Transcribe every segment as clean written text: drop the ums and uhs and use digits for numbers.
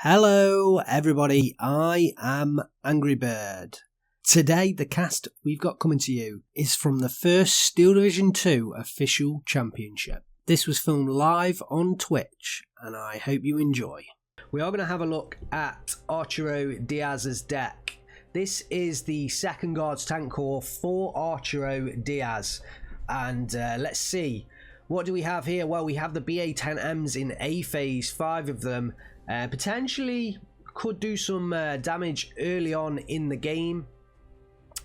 Hello everybody, I am Angry Bird. Today the cast we've got coming to you is from the first Steel Division 2 official championship. This was filmed live on Twitch and I hope you enjoy. We are going to have a look at ArturoDiaz's deck. This is the second guards tank core for ArturoDiaz and let's see. What do we have here? Well, we have the BA-10Ms in A phase, 5 of them. Potentially could do some damage early on in the game.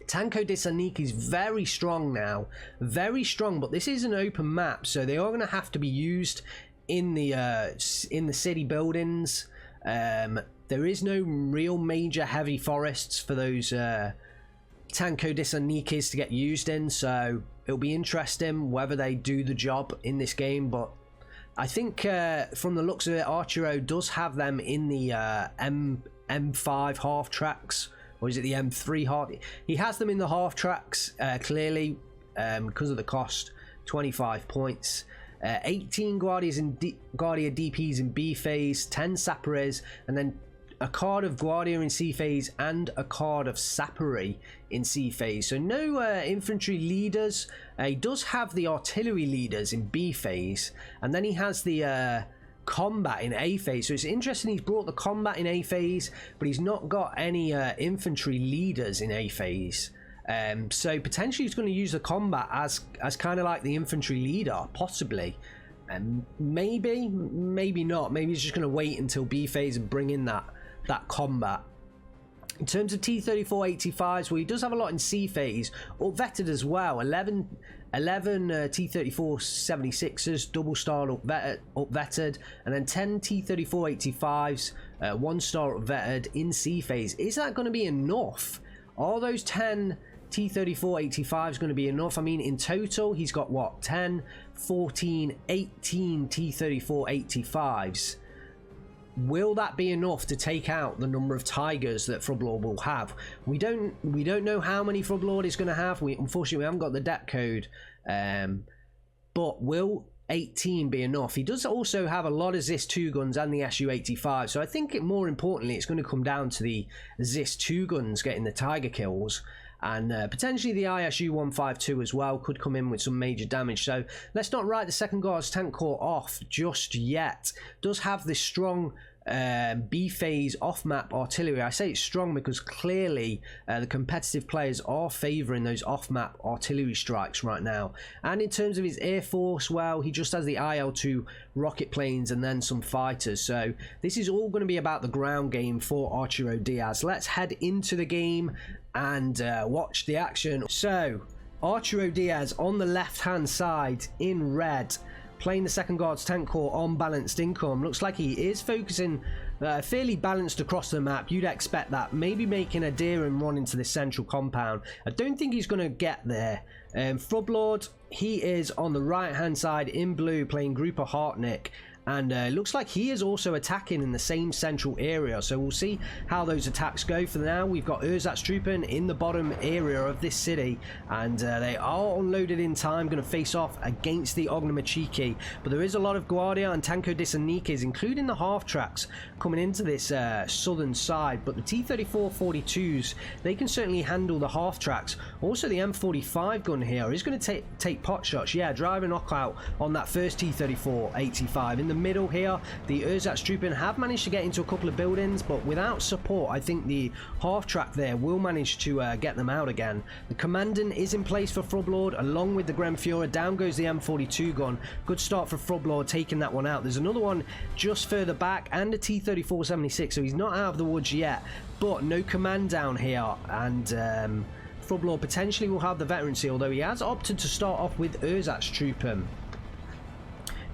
ArturoDiaz is very strong now. Very strong, but this is an open map, so they are going to have to be used in the city buildings. There is no real major heavy forests for those ArturoDiaz to get used in, so it'll be interesting whether they do the job in this game, but I think from the looks of it, Arturo does have them in the M5 half tracks, or is it the M3 half? He has them in the half tracks, clearly, because of the cost, 25 points. 18 Guardia DPs in B phase, 10 Sapares, and then a card of Guardia in C phase and a card of Sapari in C phase. So no infantry leaders. He does have the artillery leaders in B phase, and then he has the combat in A phase. So it's interesting he's brought the combat in A phase, but he's not got any infantry leaders in A phase. So potentially he's going to use the combat as kind of like the infantry leader, possibly. Maybe not. Maybe he's just going to wait until B phase and bring in that combat. In terms of T-34-85s, well, he does have a lot in C phase, up-vetted as well. 11 T-34-76s, double-star up-vetted, and then 10 T-34-85s, one-star up-vetted in C phase. Is that going to be enough? Are those 10 T-34-85s going to be enough? I mean, in total, he's got, what, 10, 14, 18 T-34-85s. Will that be enough to take out the number of Tigers that Frubblord will have? We don't know how many Frubblord is going to have. Unfortunately, we haven't got the deck code. But will 18 be enough? He does also have a lot of Zis 2 guns and the SU-85. So I think more importantly, it's going to come down to the Zis 2 guns getting the Tiger kills. And potentially the ISU-152 as well could come in with some major damage. So let's not write the second guards tank core off just yet. Does have this strong B phase off map artillery. I say it's strong because clearly the competitive players are favouring those off map artillery strikes right now. And in terms of his air force, well, he just has the IL-2 rocket planes and then some fighters. So this is all going to be about the ground game for ArturoDiaz. Let's head into the game and watch the action. So ArturoDiaz on the left hand side in red, playing the second guards tank core on balanced income. Looks like he is focusing fairly balanced across the map. You'd expect that. Maybe making a deer and run into the central compound. I don't think he's going to get there. Frubblord, he is on the right hand side in blue, playing Group of Hartnick. And looks like he is also attacking in the same central area. So we'll see how those attacks go. For now, we've got Erzatstruppen in the bottom area of this city. And they are unloaded in time, going to face off against the Ognamachiki. But there is a lot of Guardia and ArturoDiaz, including the half-tracks, coming into this southern side. But the T-34-42s, they can certainly handle the half-tracks. Also, the M45 gun here is going to take pot shots. Yeah, drive a knockout on that first T-34-85. In the middle here, the Erzatstruppen have managed to get into a couple of buildings, but without support, I think the half track there will manage to get them out again. The commandant is in place for Frubblord, along with the Grenfuhrer. Down goes the M42 gun. Good start for Frubblord, taking that one out. There's another one just further back, and a T-34-76, so he's not out of the woods yet, but no command down here, and Frubblord potentially will have the veterancy, although he has opted to start off with Erzatstruppen.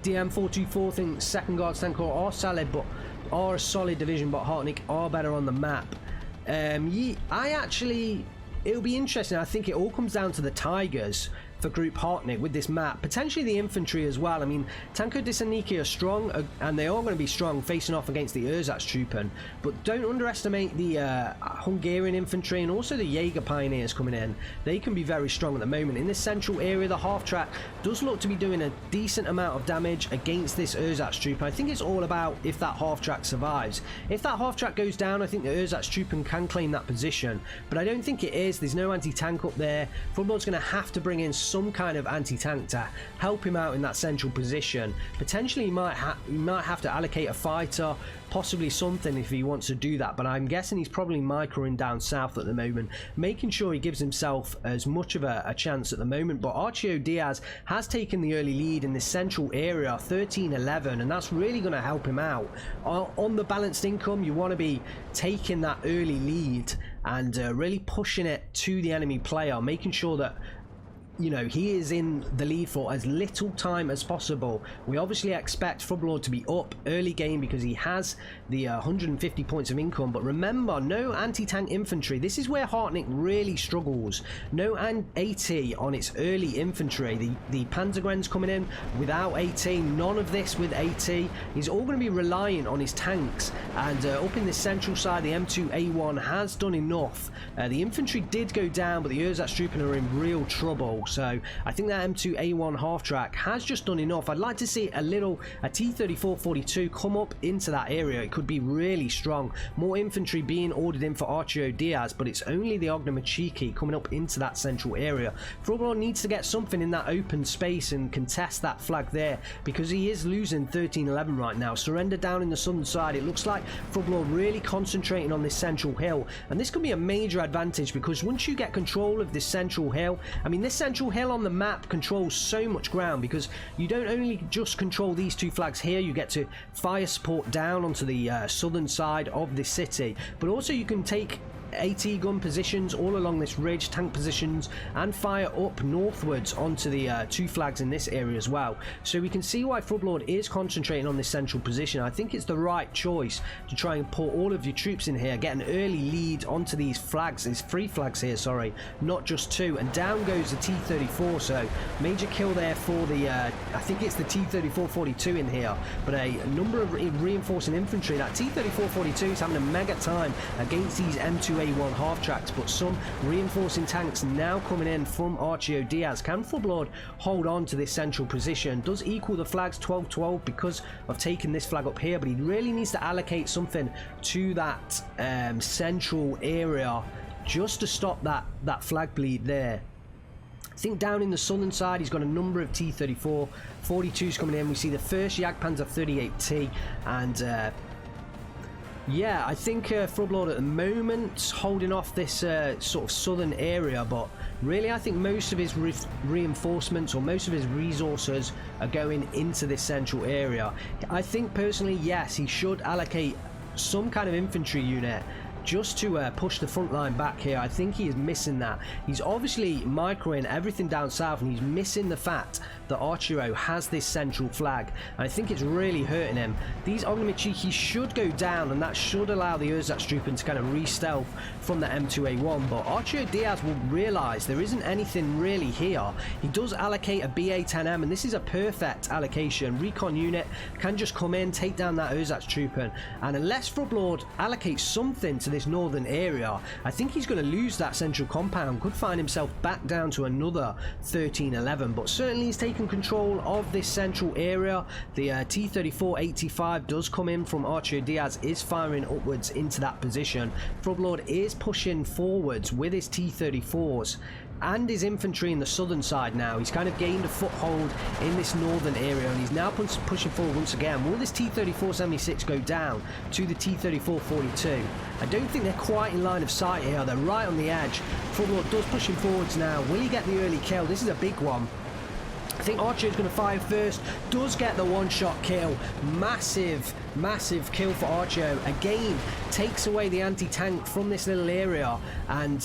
DM424 thinks second guards tank core are solid, but are a solid division, but Hartnick are better on the map. It'll be interesting. I think it all comes down to the Tigers for Group Hartnett with this map. Potentially the infantry as well. I mean, Tanko Disaniki are strong, and they are going to be strong facing off against the Ersatztruppen, but don't underestimate the Hungarian infantry and also the Jaeger Pioneers coming in. They can be very strong at the moment. In this central area, the half-track does look to be doing a decent amount of damage against this Ersatztruppen. I think it's all about if that half-track survives. If that half-track goes down, I think the Ersatztruppen can claim that position, but I don't think it is. There's no anti-tank up there. Frubblord's going to have to bring in some kind of anti-tank to help him out in that central position. Potentially he might have to allocate a fighter, possibly something if he wants to do that, but I'm guessing he's probably microing down south at the moment, making sure he gives himself as much of a chance at the moment. But ArturoDiaz has taken the early lead in this central area, 13-11, and that's really going to help him out. On the balanced income, you want to be taking that early lead and really pushing it to the enemy player, making sure that, you know, he is in the lead for as little time as possible. We obviously expect Frubblord to be up early game because he has the 150 points of income, but remember, no anti-tank infantry. This is where Hartnett really struggles. No AT on its early infantry. The Panzergren's coming in without AT, none of this with AT. He's all going to be reliant on his tanks, and up in the central side, the M2A1 has done enough. The infantry did go down, but the Ersatztruppen are in real trouble. So I think that M2A1 half-track has just done enough. I'd like to see a T-34-42 come up into that area. It could be really strong. More infantry being ordered in for ArturoDiaz, but it's only the Ognamachiki coming up into that central area. Frubblord needs to get something in that open space and contest that flag there, because he is losing 13-11 right now. Surrender down in the southern side. It looks like Frubblord really concentrating on this central hill, and this could be a major advantage, because once you get control of this central hill, I mean, this central hill on the map controls so much ground, because you don't only just control these two flags here, you get to fire support down onto the southern side of the city, but also you can take AT gun positions all along this ridge, tank positions, and fire up northwards onto the two flags in this area as well. So we can see why Frubblord is concentrating on this central position. I think it's the right choice to try and put all of your troops in here, get an early lead onto these flags, these three flags here, sorry, not just two, and down goes the T-34. So major kill there for the I think it's the T-34-42 in here, but a number of reinforcing infantry. That T-34-42 is having a mega time against these M2A1 half-tracks, but some reinforcing tanks now coming in from ArturoDiaz. Can Frubblord hold on to this central position? Does equal the flags 12-12 because of taking this flag up here, but he really needs to allocate something to that central area just to stop that flag bleed there. I think down in the southern side he's got a number of T-34-42s coming in. We see the first Jagdpanzer 38T, and yeah, I think Frubblord at the moment holding off this sort of southern area, but really I think most of his reinforcements or most of his resources are going into this central area. I think personally, yes, he should allocate some kind of infantry unit just to push the front line back here. I think he is missing that. He's obviously microing everything down south, and he's missing the fact that Arturo has this central flag, and I think it's really hurting him. These Ognamachiki should go down, and that should allow the Ersatztruppen to kind of re-stealth from the M2A1, but ArturoDiaz will realise there isn't anything really here. He does allocate a BA-10M, and this is a perfect allocation. Recon unit can just come in, take down that Ersatztruppen, and unless Frubblord allocates something to this northern area, I think he's going to lose that central compound, could find himself back down to another 13-11, but certainly he's taken control of this central area. The T-34-85 does come in from ArturoDiaz, is firing upwards into that position. Frubblord is pushing forwards with his T-34s and his infantry in the southern side now. He's kind of gained a foothold in this northern area, and he's now pushing forward once again. Will this T-34-76 go down to the T-34-42? I don't think they're quite in line of sight here. They're right on the edge. Frubblord does push him forwards now. Will he get the early kill? This is a big one. I think Archer is going to fire first, does get the one-shot kill. Massive Massive kill for Arturo. Again, takes away the anti-tank from this little area, and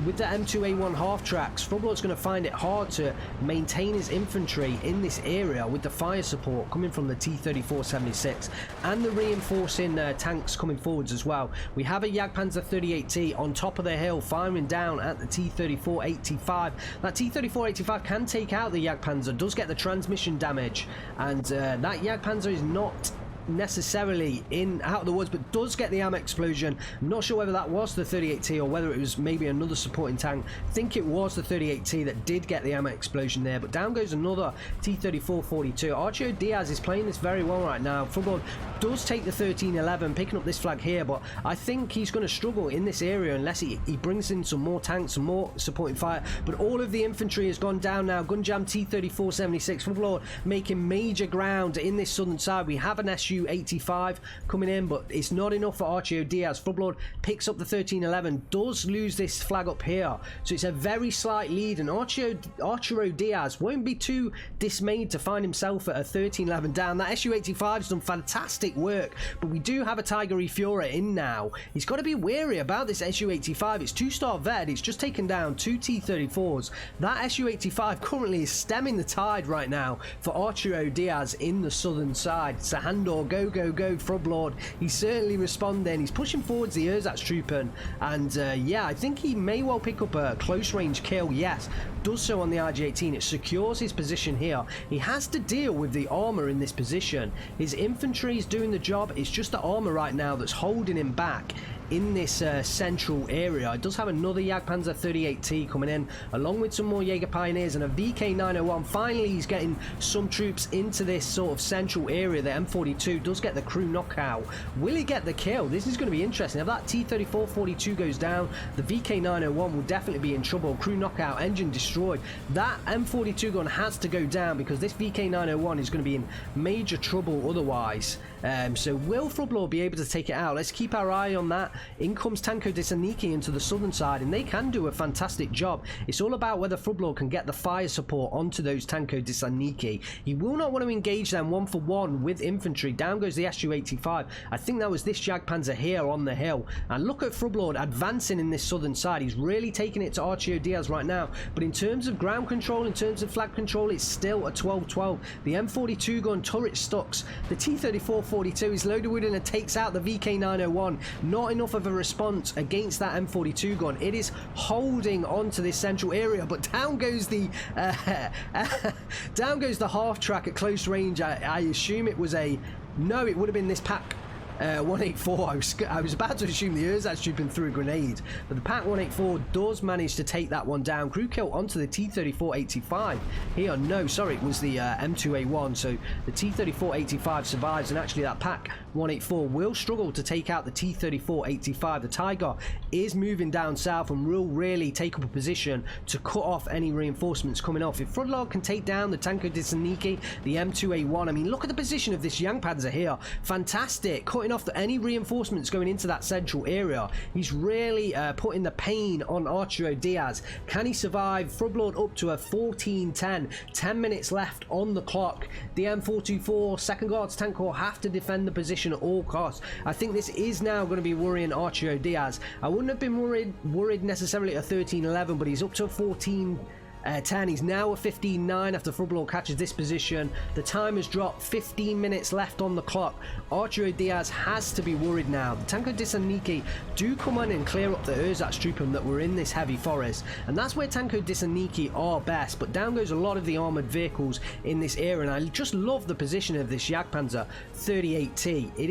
with the M2A1 half tracks, Frubblord's going to find it hard to maintain his infantry in this area with the fire support coming from the T-34-76 and the reinforcing tanks coming forwards as well. We have a Jagdpanzer 38T on top of the hill firing down at the T-34-85. That T-34-85 can take out the Jagdpanzer, does get the transmission damage, and that Jagdpanzer is not necessarily out of the woods, but does get the AM explosion. I'm not sure whether that was the 38T or whether it was maybe another supporting tank. I think it was the 38T that did get the AM explosion there, but down goes another T-34-42. ArturoDiaz is playing this very well right now. Frubblord does take the 1311, picking up this flag here, but I think he's going to struggle in this area unless he brings in some more tanks, some more supporting fire. But all of the infantry has gone down now. Gunjam T-34-76. Frubblord making major ground in this southern side. We have an SU-85 coming in, but it's not enough for ArturoDiaz. Frubblord picks up the 1311, does lose this flag up here, so it's a very slight lead, and ArturoDiaz won't be too dismayed to find himself at a 1311 down. That SU-85 has done fantastic work, but we do have a Tiger E Fury in now. He's got to be wary about this SU-85. It's 2-star vet. It's just taken down 2 T-34s. That SU-85 currently is stemming the tide right now for ArturoDiaz in the southern side. Sahandor, go, go, go, Frubblord. He's certainly responding. He's pushing forwards the Ersatz-Truppen, and yeah, I think he may well pick up a close-range kill. Yes, does so on the IG-18. It secures his position here. He has to deal with the armor in this position. His infantry is doing the job. It's just the armor right now that's holding him back in this central area. It does have another Jagdpanzer 38T coming in, along with some more Jaeger Pioneers and a VK901. Finally, he's getting some troops into this sort of central area. The M42 does get the crew knockout. Will he get the kill? This is going to be interesting. If that T-34-42 goes down, the VK901 will definitely be in trouble. Crew knockout, engine destroyed. That M42 gun has to go down because this VK901 is going to be in major trouble otherwise. So will Frubblord be able to take it out? Let's keep our eye on that. In comes Tanko Disaniki into the southern side, and they can do a fantastic job. It's all about whether Frubblord can get the fire support onto those Tanko Disaniki. He will not want to engage them one for one with infantry. Down goes the SU-85. I think that was this Jagdpanzer here on the hill. And look at Frubblord advancing in this southern side. He's really taking it to ArturoDiaz right now. But in terms of ground control, in terms of flag control, it's still a 12-12. The M42 gun turret stucks. The T-34-42 is loaded with and takes out the VK901. Not enough of a response against that M42 gun. It is holding on to this central area, but down goes the half track at close range. I assume it was no, it would have been this pack 184. I was about to assume the Ersatz-Truppen threw a grenade, but the Pack 184 does manage to take that one down. Crew kill onto the T-34-85 here. No, sorry, it was the M2A1. So the T-34-85 survives, and actually that Pack 184 will struggle to take out the T-34-85. The Tiger is moving down south and will really take up a position to cut off any reinforcements coming off. If Frubblord can take down the Tanko Disaniki, the M2A1, I mean, look at the position of this Jagdpanzer here. Fantastic, cutting off any reinforcements going into that central area. He's really putting the pain on ArturoDiaz. Can he survive? Frubblord up to a 14-10. 10 minutes left on the clock. The M424 Second Guards Tank Corps have to defend the position at all costs. I think this is now going to be worrying ArturoDiaz. I wouldn't have been worried necessarily at a 13-11, but he's up to a 14-10. He's now a 15-9 after Frubblord catches this position. The time has dropped. 15 minutes left on the clock. ArturoDiaz has to be worried now. The Tanko Disaniki do come on and clear up the Ersatz-Truppen that were in this heavy forest, and that's where Tanko Disaniki are best. But down goes a lot of the armoured vehicles in this area, and I just love the position of this Jagdpanzer 38T. It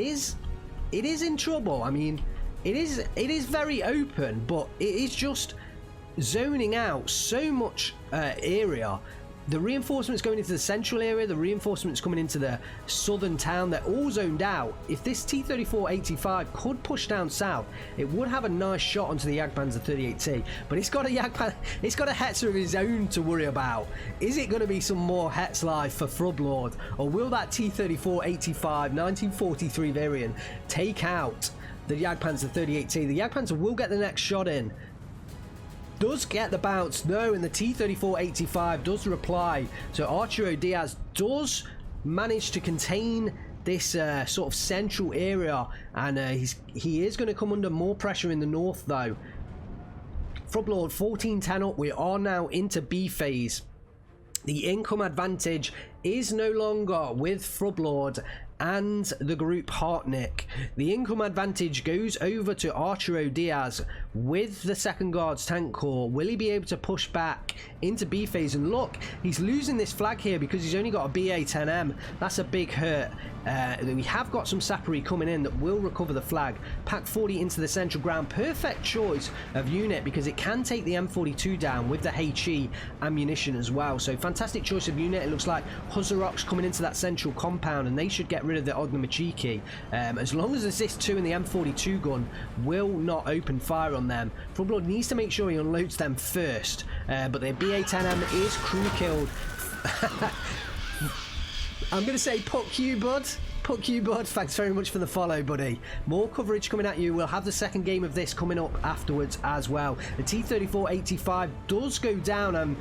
is in trouble. I mean, it is very open, but it is just zoning out so much area. The reinforcements going into the central area, the reinforcements coming into the southern town, they're all zoned out. If this T-34-85 could push down south, it would have a nice shot onto the Jagdpanzer 38T, but it's got a Hetzer of his own to worry about. Is it going to be some more Hetz life for Frubblord, or will that T-34-85 1943 variant take out the Jagdpanzer 38T? The Jagdpanzer will get the next shot in. Does get the bounce, no, and the T-34-85 does reply. So ArturoDiaz does manage to contain this sort of central area, and he is going to come under more pressure in the north though. Frubblord 14-10 up. We are now into B phase. The income advantage is no longer with Frubblord and the group Hartnick. The income advantage goes over to ArturoDiaz with the second guard's tank core. Will he be able to push back into B phase? And look, he's losing this flag here because he's only got a BA-10M. That's a big hurt. We have got some Sappery coming in that will recover the flag. Pack 40 into the central ground. Perfect choice of unit because it can take the M42 down with the HE ammunition as well. So fantastic choice of unit. It looks like Huzaroks coming into that central compound, and they should get rid of the Ognamachiki. As long as the ZIS-2 and the M42 gun will not open fire on them. Frubblord needs to make sure he unloads them first. But their BA-10M is crew killed. I'm going to say puck you, bud. Puck you, bud. Thanks very much for the follow, buddy. More coverage coming at you. We'll have the second game of this coming up afterwards as well. The T-34-85 does go down.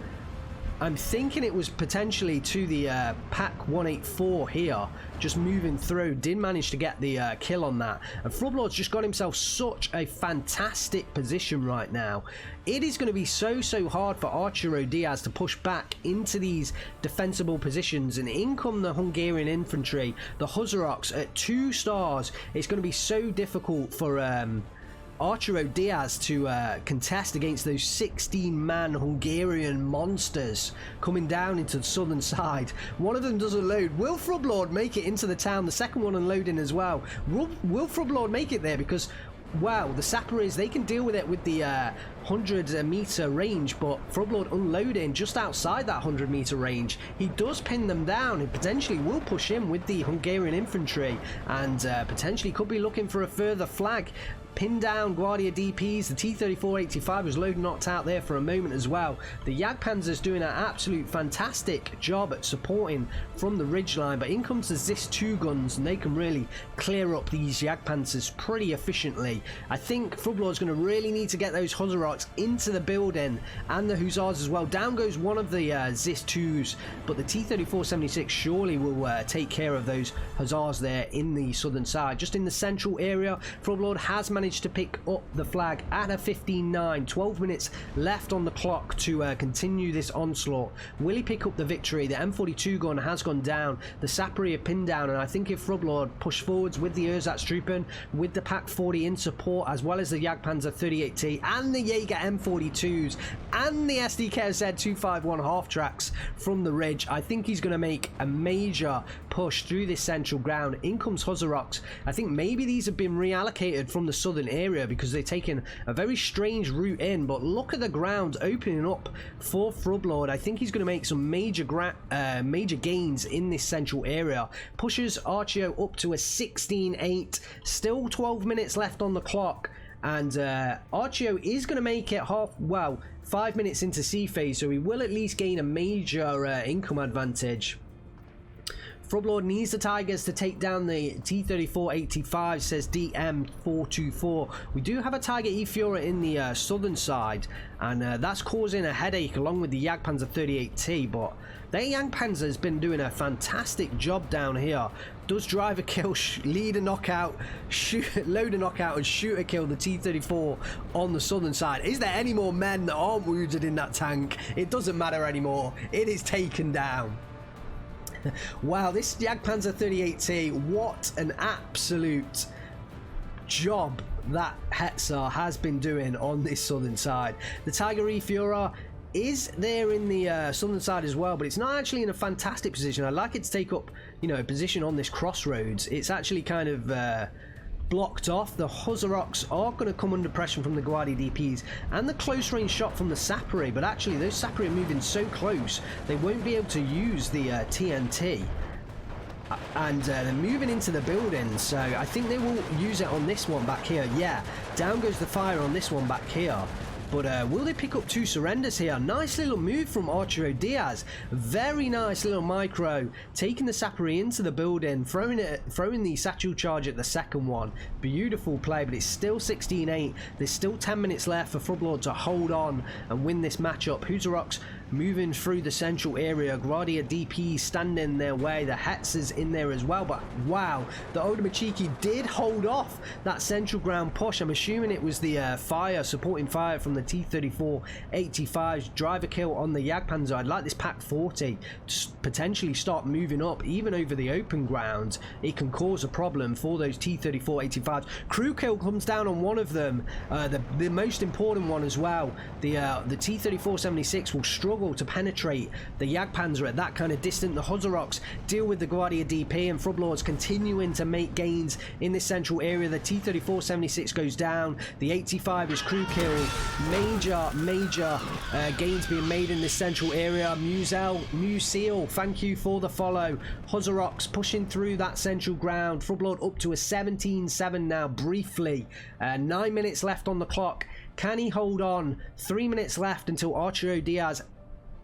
I'm thinking it was potentially to the Pack 184 here, just moving through. Did manage to get the kill on that. And Frubblord's just got himself such a fantastic position right now. It is going to be so hard for ArturoDiaz to push back into these defensible positions. And in come the Hungarian infantry, the Huzaroks at 2 stars. It's going to be so difficult for ArturoDiaz to contest against those 16-man Hungarian monsters coming down into the southern side. One of them does unload. Will Frubblord make it into the town? The second one unloading as well. Will Frubblord make it there? Because wow, the Sapperies, they can deal with it with the 100-meter range, but Frubblord unloading just outside that 100-meter range. He does pin them down. He potentially will push in with the Hungarian infantry, and potentially could be looking for a further flag. Pin down Guardia DPs. The T-34-85 was load knocked out there for a moment as well. The Jagdpanzer's doing an absolute fantastic job at supporting from the ridgeline, but in comes the ZIS-2 guns, and they can really clear up these Jagdpanzers pretty efficiently. I think Frubblord's going to really need to get those Huzaroks into the building, and the Hussars as well. Down goes one of the ZIS-2s, but the T-34-76 surely will take care of those Hussars there in the southern side. Just in the central area, Frubblord has managed to pick up the flag at a 15-9. 12 minutes left on the clock to continue this onslaught. Will he pick up the victory? The M42 gun has gone down. The Sappery are pinned down, and I think if Frubblord push forwards with the Ersatstruppen, with the Pack 40 in support, as well as the Jagdpanzer 38T and the Jaeger M42s and the SDKZ 251 half tracks from the ridge, I think he's going to make a major push through this central ground. In comes Huzaroks. I think maybe these have been reallocated from the southern area because they've taken a very strange route in, but look at the ground opening up for Frubblord. I think he's going to make some major gains in this central area. Pushes Archio up to a 16-8. Still 12 minutes left on the clock, and Archio is going to make it 5 minutes into C phase, so he will at least gain a major income advantage. Frubblord needs the Tigers to take down the T-34-85, says DM424. We do have a Tiger E-Fuhrer in the southern side, and that's causing a headache along with the Jagdpanzer 38T, but their Jagdpanzer has been doing a fantastic job down here. Does drive a kill, lead a knockout, load a knockout, and shoot a kill the T-34 on the southern side. Is there any more men that aren't wounded in that tank? It doesn't matter anymore. It is taken down. Wow, this Jagdpanzer 38T, what an absolute job that Hetzar has been doing on this southern side. The Tiger E-Fuhrer is there in the southern side as well, but it's not actually in a fantastic position. I'd like it to take up, a position on this crossroads. It's actually kind of blocked off. The Huzaroks are going to come under pressure from the Guardia DPs and the close range shot from the Sappery, but actually those Sappery are moving so close they won't be able to use the TNT, and they're moving into the building, so I think they will use it on this one back here. Yeah, down goes the fire on this one back here. But will they pick up 2 surrenders here? Nice little move from ArturoDiaz. Very nice little micro. Taking the Sappery into the building. Throwing the satchel charge at the second one. Beautiful play, but it's still 16-8. There's still 10 minutes left for Frubblord to hold on and win this matchup. Huzaroks moving through the central area. Guardia DP standing in their way. The Hetzers in there as well. But wow, the Odomachiki did hold off that central ground push. I'm assuming it was the supporting fire from the T-34-85's driver kill on the Jagdpanzer. I'd like this Pack 40 to potentially start moving up even over the open ground. It can cause a problem for those T-34-85s. Crew kill comes down on one of them, the most important one as well. The T-34-76 will struggle to penetrate the Jagdpanzer at that kind of distance. The Huzaroks deal with the Guardia DP, and Frubblord's continuing to make gains in this central area. The T-34-76 goes down. The 85 is crew killed. Major gains being made in this central area. Museal, thank you for the follow. Huzaroks pushing through that central ground. Frubblord up to a 17-7 now, briefly. 9 minutes left on the clock. Can he hold on? 3 minutes left until ArturoDiaz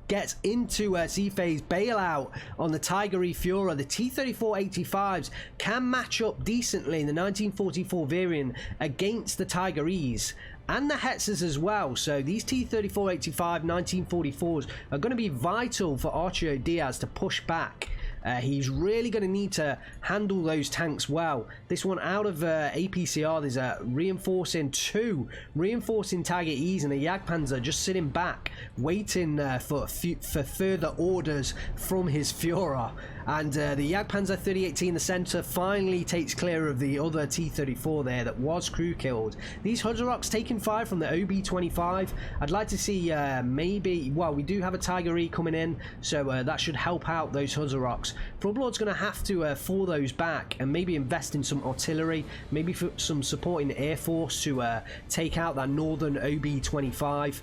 gets into a C-phase bailout on the Tiger E Fuhrer. The T-34-85s can match up decently in the 1944 variant against the Tiger E's and the Hetzers as well. So these T-34-85 1944s are going to be vital for ArturoDiaz to push back. He's really going to need to handle those tanks well. This one out of APCR, there's a two reinforcing Tiger E's and a Jagdpanzer just sitting back, waiting for further orders from his Führer. And the Jagdpanzer 3018, the centre, finally takes clear of the other T-34 there that was crew killed. These Huzaroks taking fire from the OB-25. I'd like to see maybe, well, we do have a Tiger E coming in, so that should help out those Huzaroks. Frubblord's going to have to fall those back and maybe invest in some artillery, maybe for some supporting air force to take out that northern OB-25.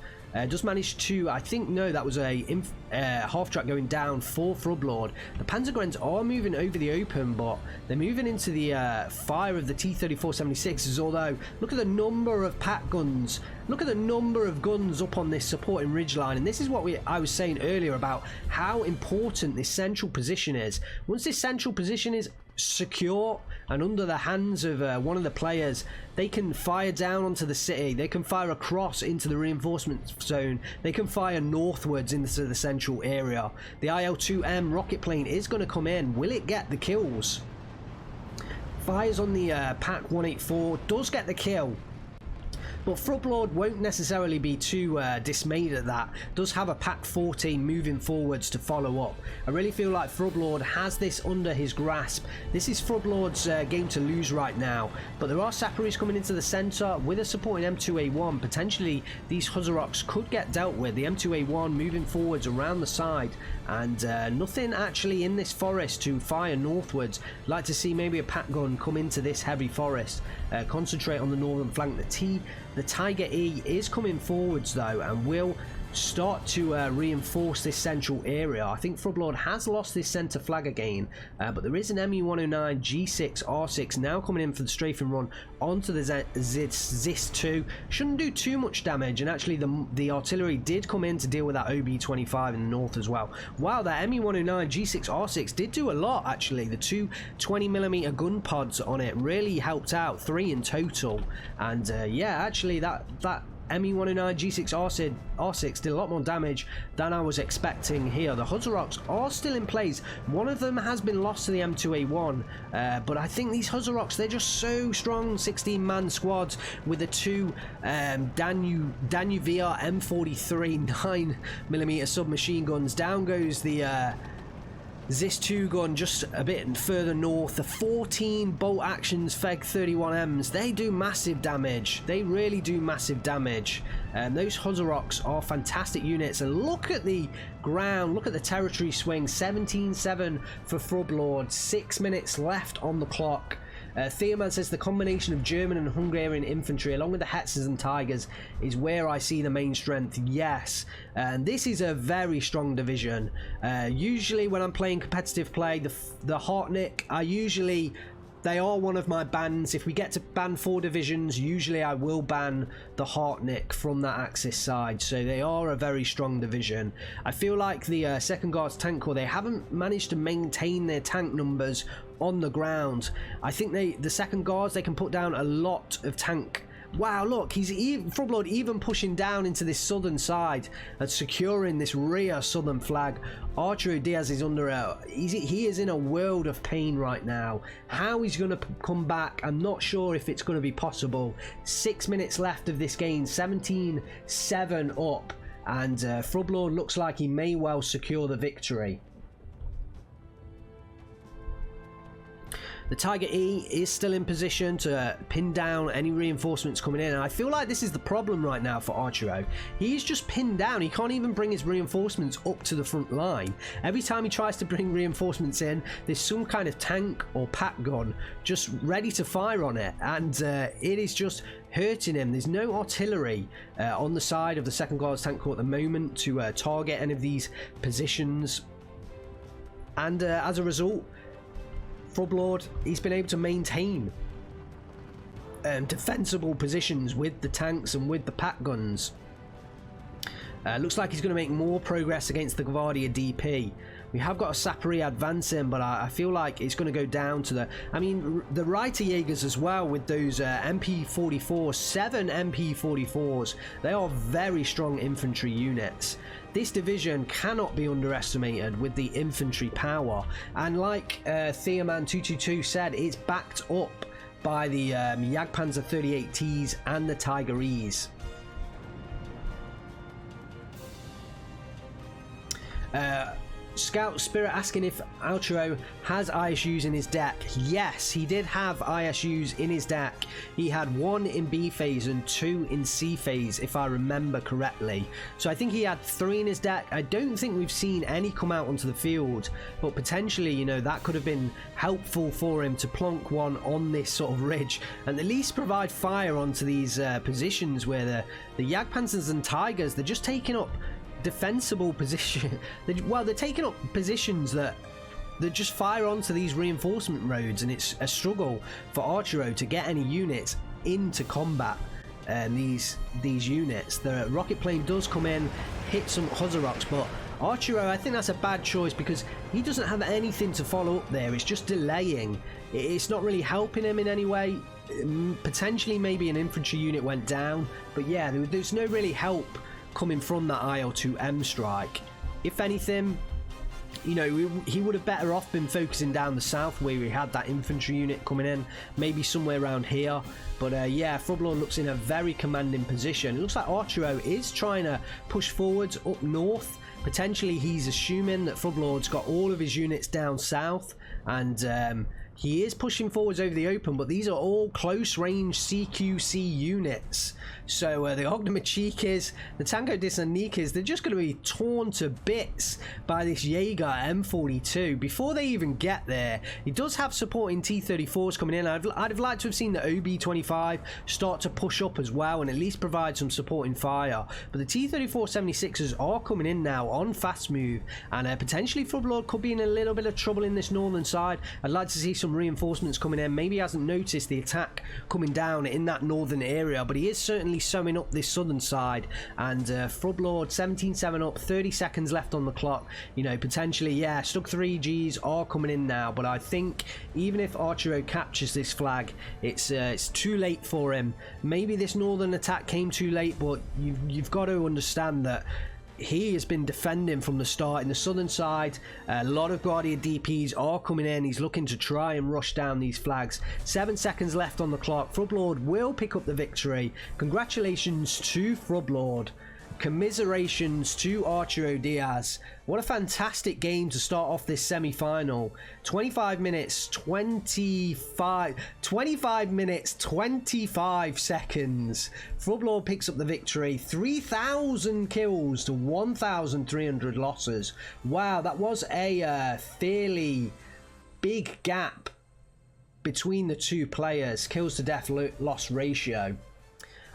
Just managed to, I think, no, that was a half track going down for Frubblord. The Panzergrens are moving over the open, but they're moving into the fire of the T-34-76s, although look at the number of pack guns. Look at the number of guns up on this supporting ridgeline, and this is what I was saying earlier about how important this central position is. Once this central position is secure and under the hands of one of the players, they can fire down onto the city, they can fire across into the reinforcement zone, they can fire northwards into the central area. The IL-2M rocket plane is going to come in. Will it get the kills? Fires on the Pack 184, does get the kill. But Frubblord won't necessarily be too dismayed at that. Does have a Pack 40 moving forwards to follow up. I really feel like Frubblord has this under his grasp. This is Frubblord's game to lose right now. But there are Saparis coming into the centre with a supporting M2A1. Potentially these Huzaroks could get dealt with. The M2A1 moving forwards around the side. And nothing actually in this forest to fire northwards. Like to see maybe a pack gun come into this heavy forest. Concentrate on the northern flank. The Tiger E is coming forwards though, and will start to reinforce this central area. I think Frubblord has lost this centre flag again, but there is an ME-109 G6 R6 now coming in for the strafing run onto the ZIS-2. Shouldn't do too much damage, and actually the artillery did come in to deal with that OB-25 in the north as well. Wow, that ME-109 G6 R6 did do a lot actually. The two 20mm gun pods on it really helped out, 3 in total, and yeah, actually that ME-109 G6 R6 did a lot more damage than I was expecting here. The Huzaroks are still in place. One of them has been lost to the M2A1, but I think these Huzaroks, they're just so strong. 16-man squads with the two Danuvia M43 9mm submachine guns. Down goes the ZIS-2 gun just a bit further north. The 14 bolt actions Feg 31Ms, they do massive damage. They really do massive damage. Those Huzaroks are fantastic units. And look at the ground, look at the territory swing. 17-7 for Frubblord. 6 minutes left on the clock. Theoman says the combination of German and Hungarian infantry along with the Hetzers and Tigers is where I see the main strength. Yes, and this is a very strong division. Usually when I'm playing competitive play, the Hartnick, they are one of my bans. If we get to ban 4 divisions, usually I will ban the Hartnick from that Axis side. So they are a very strong division. I feel like the 2nd Guards Tank Corps, they haven't managed to maintain their tank numbers on the ground. I think the 2nd Guards, they can put down a lot of tank Wow, look, he's Frubblord even pushing down into this southern side and securing this rear southern flag. ArturoDiaz is under he is in a world of pain right now. How he's going to come back, I'm not sure if it's going to be possible. 6 minutes left of this game, 17-7 up, and Frubblord looks like he may well secure the victory. The Tiger E is still in position to pin down any reinforcements coming in, and I feel like this is the problem right now for Arturo. He's just pinned down. He can't even bring his reinforcements up to the front line. Every time he tries to bring reinforcements in, there's some kind of tank or pack gun just ready to fire on it, and it is just hurting him. There's no artillery on the side of the 2nd Guards Tank Corps at the moment to target any of these positions, and as a result, Frubblord, he's been able to maintain defensible positions with the tanks and with the pack guns. Looks like he's going to make more progress against the Gvardia DP. We have got a Sapori advancing, but I feel like it's going to go down to the... I mean, the Reiter Jaegers as well with those MP44s, 7 MP44s. They are very strong infantry units. This division cannot be underestimated with the infantry power. And like Theoman222 said, it's backed up by the Jagdpanzer 38Ts and the Tiger Es. Scout Spirit asking if Arturo has ISUs in his deck. Yes, he did have ISUs in his deck. He had 1 in B phase and 2 in C phase, if I remember correctly. So I think he had 3 in his deck. I don't think we've seen any come out onto the field, but potentially, you know, that could have been helpful for him to plonk one on this sort of ridge and at least provide fire onto these positions where the Jagdpanzers and Tigers, they're just taking up defensible position. Well, they're taking up positions that just fire onto these reinforcement roads, and it's a struggle for Arturo to get any units into combat. These units, the rocket plane does come in, hit some Huzaroks, but Arturo, I think that's a bad choice because he doesn't have anything to follow up there. It's just delaying. It's not really helping him in any way. Potentially maybe an infantry unit went down, but yeah, there's no really help coming from that IL-2M strike. If anything, you know, he would have better off been focusing down the south where we had that infantry unit coming in, maybe somewhere around here. But yeah, Frubblord looks in a very commanding position. It looks like Arturo is trying to push forwards up north. Potentially he's assuming that Frubblord's got all of his units down south, and he is pushing forwards over the open, but these are all close range CQC units. So the Ognomachikis, the Tango Disanikas, they're just going to be torn to bits by this Jaeger M42 before they even get there. He does have supporting T-34s coming in. I'd have liked to have seen the OB-25 start to push up as well and at least provide some supporting fire. But the T-34-76s are coming in now on fast move, and potentially Frubblord could be in a little bit of trouble in this northern side. I'd like to see some reinforcements coming in. Maybe he hasn't noticed the attack coming down in that northern area, but he is certainly sewing up this southern side. And Frubblord 17-7 up, 30 seconds left on the clock. You know, potentially, yeah, Stug 3Gs are coming in now, but I think even if Arturo captures this flag, it's too late for him. Maybe this northern attack came too late, but you've got to understand that he has been defending from the start in the southern side. A lot of Gvardia DPs are coming in. He's looking to try and rush down these flags. 7 seconds left on the clock. Frubblord will pick up the victory. Congratulations to Frubblord. Commiserations to ArturoDiaz. What a fantastic game to start off this semi-final. 25 minutes 25 seconds. Frubblord picks up the victory. 3,000 kills to 1,300 losses. Wow, that was a fairly big gap between the two players. Kills to death loss ratio.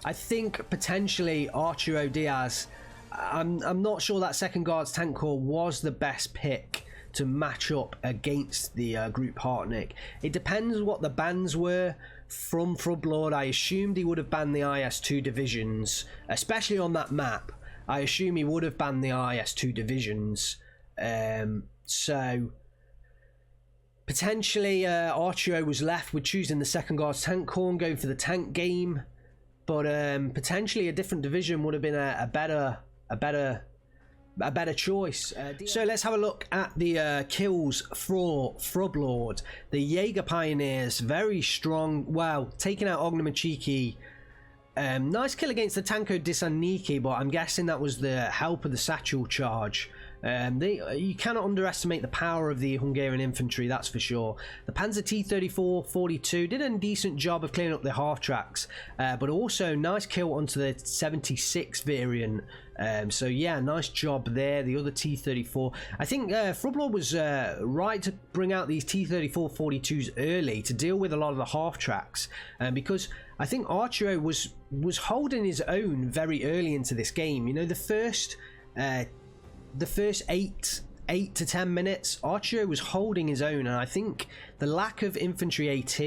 I think potentially ArturoDiaz, I'm not sure that 2nd Guards Tank Corps was the best pick to match up against the Group Hartnick. It depends what the bans were from Frubblord. I assumed he would have banned the IS-2 divisions, especially on that map. I assume he would have banned the IS-2 divisions. So potentially Arturo was left with choosing the 2nd Guards Tank Corps and going for the tank game. but potentially a different division would have been a better choice. So let's have a look at the kills for Frubblord. The Jaeger Pioneers, very strong. Wow, taking out Ognamachiki. Nice kill against the Tanko Disaniki, but I'm guessing that was the help of the satchel charge. You cannot underestimate the power of the Hungarian infantry, that's for sure. The Panzer T-34-42 did a decent job of clearing up the half tracks, but also nice kill onto the 76 variant. So yeah, nice job there. The other T-34, I think Frubblord was right to bring out these T-34-42s early to deal with a lot of the half tracks, because I think Arturo was holding his own very early into this game. You know, the first 8 to 10 minutes, Arturo was holding his own, and I think the lack of infantry AT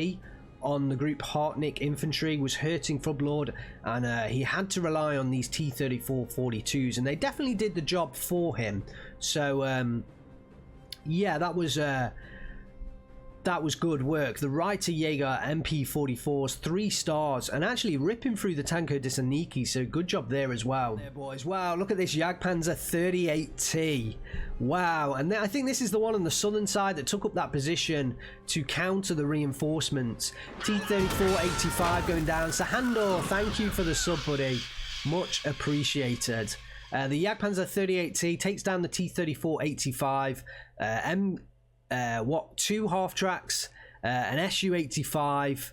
on the group Hartnick infantry was hurting Frubblord, and he had to rely on these T-34-42s, and they definitely did the job for him. So yeah, that was good work. The Reiter Jaeger MP44s, 3 stars, and actually ripping through the Tanko Disaniki, so good job there as well. There, boys. Wow, look at this Jagdpanzer 38T. Wow, and I think this is the one on the southern side that took up that position to counter the reinforcements. T-34-85 going down. Sahandor, thank you for the sub, buddy. Much appreciated. The Jagdpanzer 38T takes down the T-34-85. 2 half tracks, an Su-85,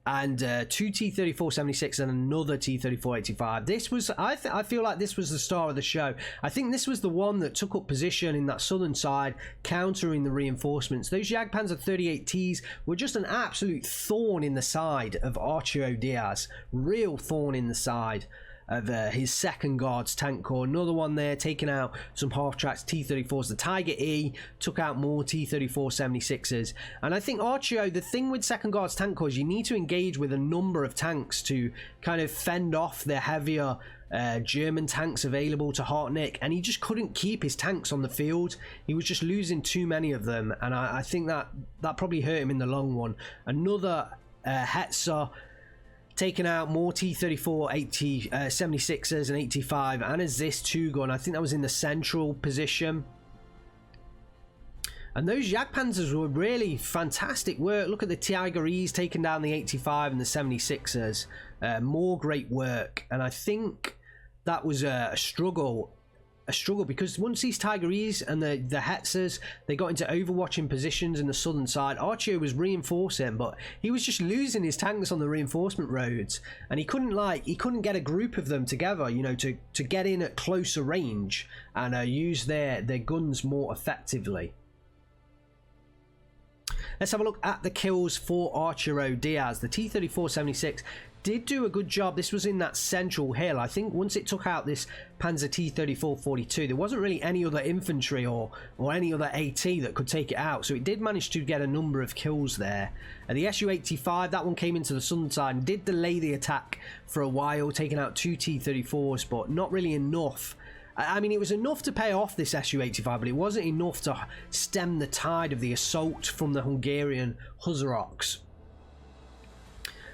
and 2 T-34-76 and another T-34-85. This was, I feel like this was the star of the show. I think this was the one that took up position in that southern side, countering the reinforcements. Those Jagdpanzer 38Ts were just an absolute thorn in the side of ArturoDiaz. Real thorn in the side of his second guards tank corps. Another one there taking out some half tracks T-34s. The Tiger E took out more T-34-76s, and I think Arturo, the thing with second guards tank corps, you need to engage with a number of tanks to kind of fend off the heavier German tanks available to Hartnick, and he just couldn't keep his tanks on the field. He was just losing too many of them, and I think that probably hurt him in the long run. Another Hetzer taking out more T-34 76s and 85, and a ZIS 2 gun. I think that was in the central position. And those Jagdpanzers were really fantastic work. Look at the Tiger E's taking down the 85 and the 76ers. More great work. And I think that was a struggle. Because once these Tiger E's and the Hetzers, they got into overwatching positions in the southern side, Arturo was reinforcing, but he was just losing his tanks on the reinforcement roads, and he couldn't get a group of them together, you know, to get in at closer range and use their guns more effectively. Let's have a look at the kills for ArturoDiaz. The T-34-76 did do a good job. This was in that central hill. I think once it took out this Panzer T-34-42, there wasn't really any other infantry or any other AT that could take it out, so it did manage to get a number of kills there. The Su-85, that one came into the southern side and did delay the attack for a while, taking out 2 T-34s, but not really enough. I mean, it was enough to pay off this Su-85, but it wasn't enough to stem the tide of the assault from the Hungarian Huzaroks.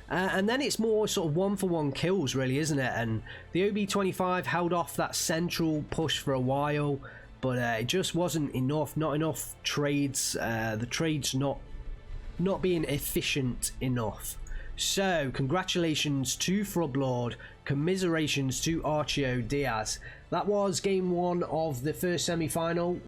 And then it's more sort of one-for-one kills, really, isn't it? And the OB-25 held off that central push for a while, but it just wasn't enough. Not enough trades. The trades not being efficient enough. So, congratulations to Frubblord. Commiserations to ArturoDiaz. That was game 1 of the first semi-final.